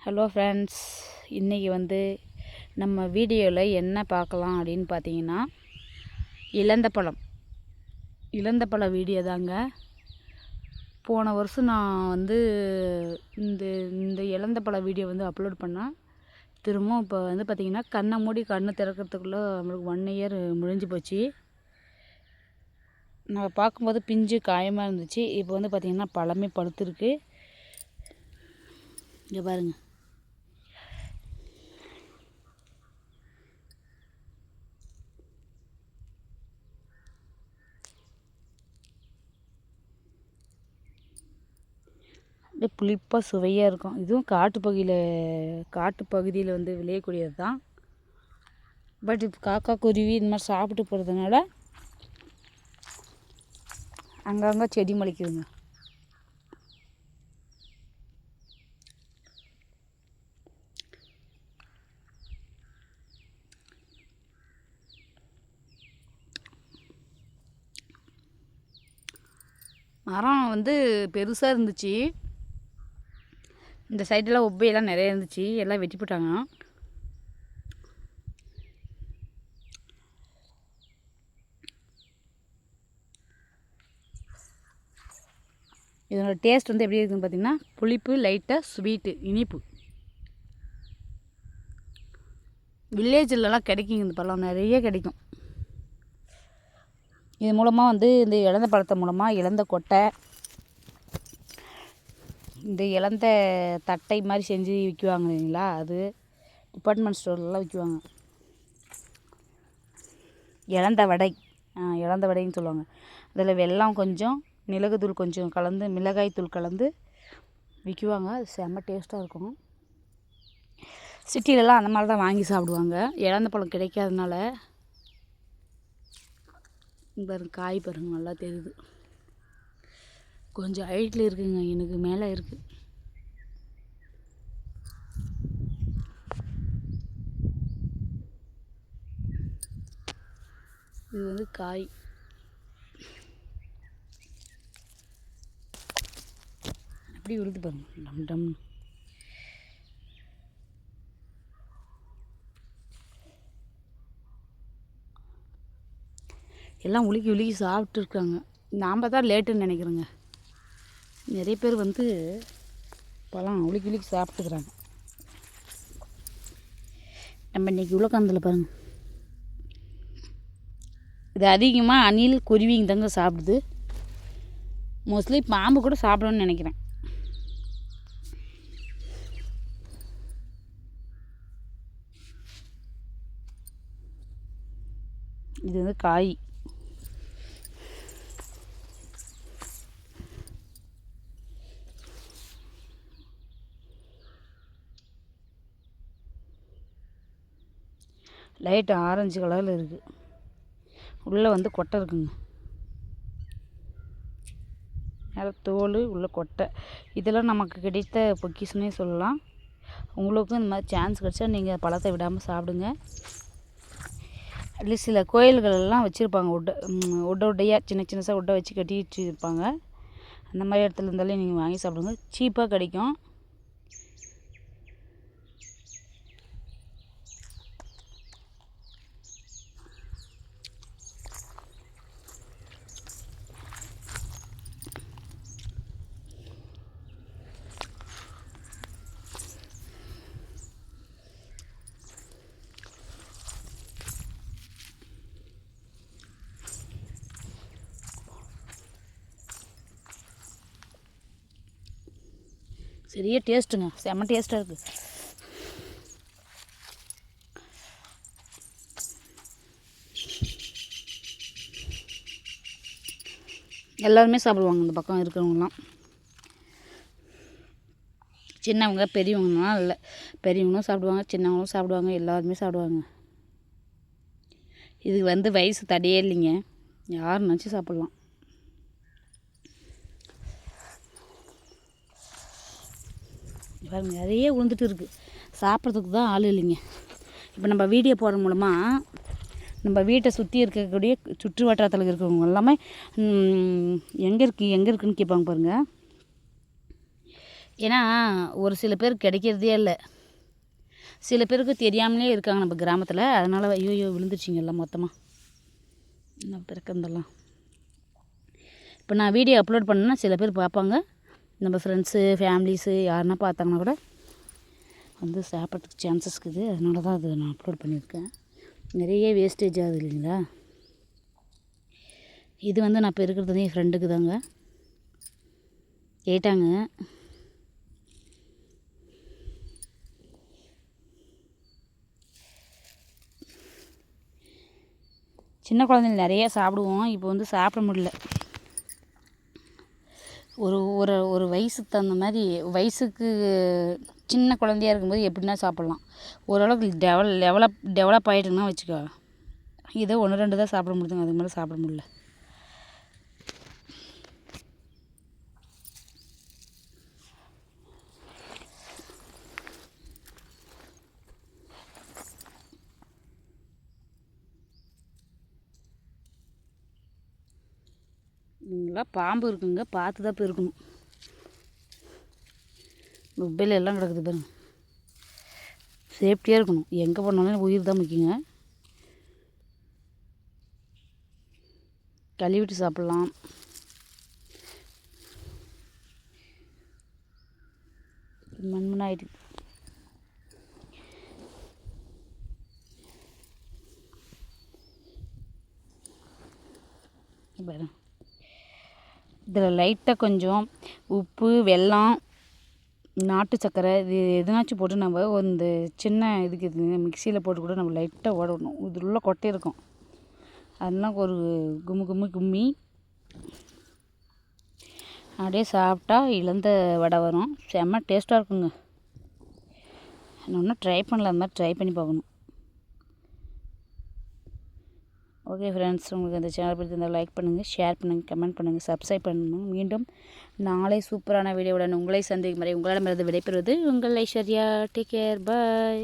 Hello friends, இன்றைக்கி நம்ம வீடியோவில் என்ன பார்க்கலாம் அப்படின்னு பார்த்தீங்கன்னா, இலந்தப்பழம் வீடியோ தாங்க. போன வருஷம் நான் இந்த இந்த இலந்தப்பழ வீடியோ அப்லோட் பண்ணால் திரும்பவும் இப்போ பார்த்திங்கன்னா கண்ணை மூடி கண்ணு திறக்கிறதுக்குள்ளே நம்மளுக்கு 1 இயர் முடிஞ்சு போச்சு. நான் பார்க்கும்போது பிஞ்சு காயமாக இருந்துச்சு. இப்போ பார்த்திங்கன்னா பழமே பழுத்துருக்கு. இங்கே பாருங்கள். அப்படியே புளிப்பாக சுவையாக இருக்கும். இதுவும் காட்டுப்பகுதியில் விளையக்கூடியது தான். பட் இப்போ காக்கா குருவி இந்த மாதிரி சாப்பிட்டு போகிறதுனால அங்கங்கே செடி முளைக்குதுங்க. மரம் பெருசாக இருந்துச்சு. இந்த சைடெல்லாம் ஒப்பையெல்லாம் நிறைய இருந்துச்சு. எல்லாம் வெட்டி போட்டாங்க. இதனோட டேஸ்ட் எப்படி இருக்குதுன்னு பார்த்திங்கன்னா, புளிப்பு, லைட்டாக ஸ்வீட்டு, இனிப்பு. வில்லேஜிலலாம் கிடைக்குங்க. இந்த பழம் நிறைய கிடைக்கும். இது மூலமாக இந்த இலந்த பழத்தை மூலமாக இலந்த கொட்டை, இந்த இலந்த தட்டை மாதிரி செஞ்சு விற்குவாங்க இல்லைங்களா, அது டிபார்ட்மெண்ட் ஸ்டோர்லலாம் விற்குவாங்க. இலந்த வடைன்னு சொல்லுவாங்க. அதில் வெல்லம் கொஞ்சம், மிளகுத்தூள் கொஞ்சம் கலந்து, மிளகாய் தூள் கலந்து விற்குவாங்க. அது செம்ம டேஸ்ட்டாக இருக்கும். சிட்டிலலாம் அந்த மாதிரி தான் வாங்கி சாப்பிடுவாங்க. இலந்த பழம் கிடைக்காதனால. பாருங்க, காய் பாருங்க, நல்லா தெரியுது. கொஞ்சம் ஹைட்டில் இருக்குங்க, எனக்கு மேலே இருக்குது. இது காய். அப்படி உருது பாருங்க, டம் டம். எல்லாம் உலுக்கி சாப்பிட்டு இருக்காங்க. நாம் தான் லேட்டுன்னு நினைக்கிறேங்க. நிறைய பேர் பழம் உலுக்கி சாப்பிட்டுக்கிறாங்க. நம்ம இன்றைக்கி உலகந்தில் பாருங்கள், இது அதிகமாக அணில், குருவிங்க தாங்க சாப்பிடுது. மோஸ்ட்லி பாம்பு கூட சாப்பிடணும்னு நினைக்கிறேன். இது காய். லைட் ஆரஞ்சு கலரில் இருக்குது. உள்ளே கொட்டை இருக்குங்க. மேலே தோல், உள்ள கொட்டை. இதெல்லாம் நமக்கு கிடைத்த பொக்கிஷனே சொல்லலாம். உங்களுக்கும் இந்த மாதிரி சான்ஸ் கிடச்சா நீங்கள் பழத்தை விடாமல் சாப்பிடுங்க. அட்லீஸ்ட் சில கோயில்களெல்லாம் வச்சுருப்பாங்க, உட்டையாக சின்னசாக உட்டை வச்சு கட்டி வச்சுருப்பாங்க. அந்த மாதிரி இடத்துல இருந்தாலே நீங்கள் வாங்கி சாப்பிடுங்க. சீப்பாக கிடைக்கும். சரியா டேஸ்ட்டுங்க, செம்ம டேஸ்ட்டாக இருக்குது. எல்லாருமே சாப்பிடுவாங்க. இந்த பக்கம் இருக்கிறவங்களாம், சின்னவங்க பெரியவங்கலாம் இல்லை, பெரியவங்களும் சாப்பிடுவாங்க, சின்னவங்களும் சாப்பிடுவாங்க, எல்லாருமே சாப்பிடுவாங்க. இதுக்கு வயசு தடையே இல்லைங்க, யாருன்னாச்சும் சாப்பிட்லாம். பாருங்க, நிறைய உளுந்துட்டு இருக்குது. சாப்பிட்றதுக்கு தான் ஆள் இல்லைங்க. இப்போ நம்ம வீடியோ போடுற மூலமாக நம்ம வீட்டை சுற்றி இருக்கக்கூடிய சுற்று வட்டாரத்தில் இருக்கிறவங்க எல்லாமே எங்கே இருக்குதுன்னு கேட்பாங்க பாருங்கள். ஏன்னா ஒரு சில பேர் கிடைக்கிறதே இல்லை, சில பேருக்கு தெரியாமலே இருக்காங்க நம்ம கிராமத்தில். அதனால் ஐயோ விழுந்துச்சிங்க எல்லாம் மொத்தமாக என்ன பிறக்கிறதெல்லாம். இப்போ நான் வீடியோ அப்லோட் பண்ணேன்னா சில பேர் பார்ப்பாங்க, நம்ம ஃப்ரெண்ட்ஸு ஃபேமிலிஸு யாருன்னா பார்த்தாங்கன்னா கூட வந்து சாப்பிட்றதுக்கு சான்சஸ் இருக்குது. அதனால தான் அது நான் அப்லோட் பண்ணியிருக்கேன். நிறைய வேஸ்டேஜ் ஆகுது இல்லைங்களா. இது வந்து நான் இப்போ இருக்கிறது என் ஃப்ரெண்டுக்கு தாங்க கேட்டாங்க. சின்ன குழந்தைங்க நிறைய சாப்பிடுவோம், இப்போ வந்து சாப்பிட முடியல. ஒரு ஒரு ஒரு வயசுக்கு தகுந்த மாதிரி, வயசுக்கு சின்ன குழந்தையா இருக்கும்போது எப்படின்னா சாப்பிட்லாம். ஓரளவுக்கு டெவலப் ஆகிட்டுன்னா வச்சுக்கோ, இதை 1-2 தான் சாப்பிட முடியுதுங்க, அதுக்கு மேலே சாப்பிட முடியல. இங்கெல்லாம் பாம்பு இருக்குங்க, பார்த்து தான் போய் இருக்கணும். மொபைல் எல்லாம் கிடக்குது பாருங்க. சேஃப்டியாக இருக்கணும், எங்கே போனாலும் உயிர் தான் முக்கியங்க. கழுவிட்டு சாப்பிட்லாம். மண்மண்ணாயிட்டு பாருங்க. இதில் லைட்டாக கொஞ்சம் உப்பு, வெல்லம், நாட்டு சர்க்கரை இது எதுனாச்சும் போட்டு நம்ம இந்த சின்ன இதுக்கு மிக்சியில் போட்டு கூட நம்ம லைட்டாக ஓடணும். இது உள்ள கொட்டை இருக்கும், அதெல்லாம் ஒரு கும்மி அப்படியே சாப்பிட்டா இழந்த வடை வரும். செம்ம டேஸ்ட்டாக இருக்குங்க. நான் இன்னும் ட்ரை பண்ணல, அந்த மாதிரி ட்ரை பண்ணி பார்க்கணும். ஓகே ஃப்ரெண்ட்ஸ், உங்களுக்கு இந்த சேனல் பிடிச்சிருந்தால் லைக் பண்ணுங்கள், ஷேர் பண்ணுங்கள், கமெண்ட் பண்ணுங்கள், சப்ஸ்கிரைப் பண்ணணும். மீண்டும் நாளை சூப்பரான வீடியோவுடன் உங்களை சந்திக்கும் வரை உங்களிடமிருந்து விடைபெறுவது உங்கள் ஐஸ்வர்யா. டேக் கேர், பாய்.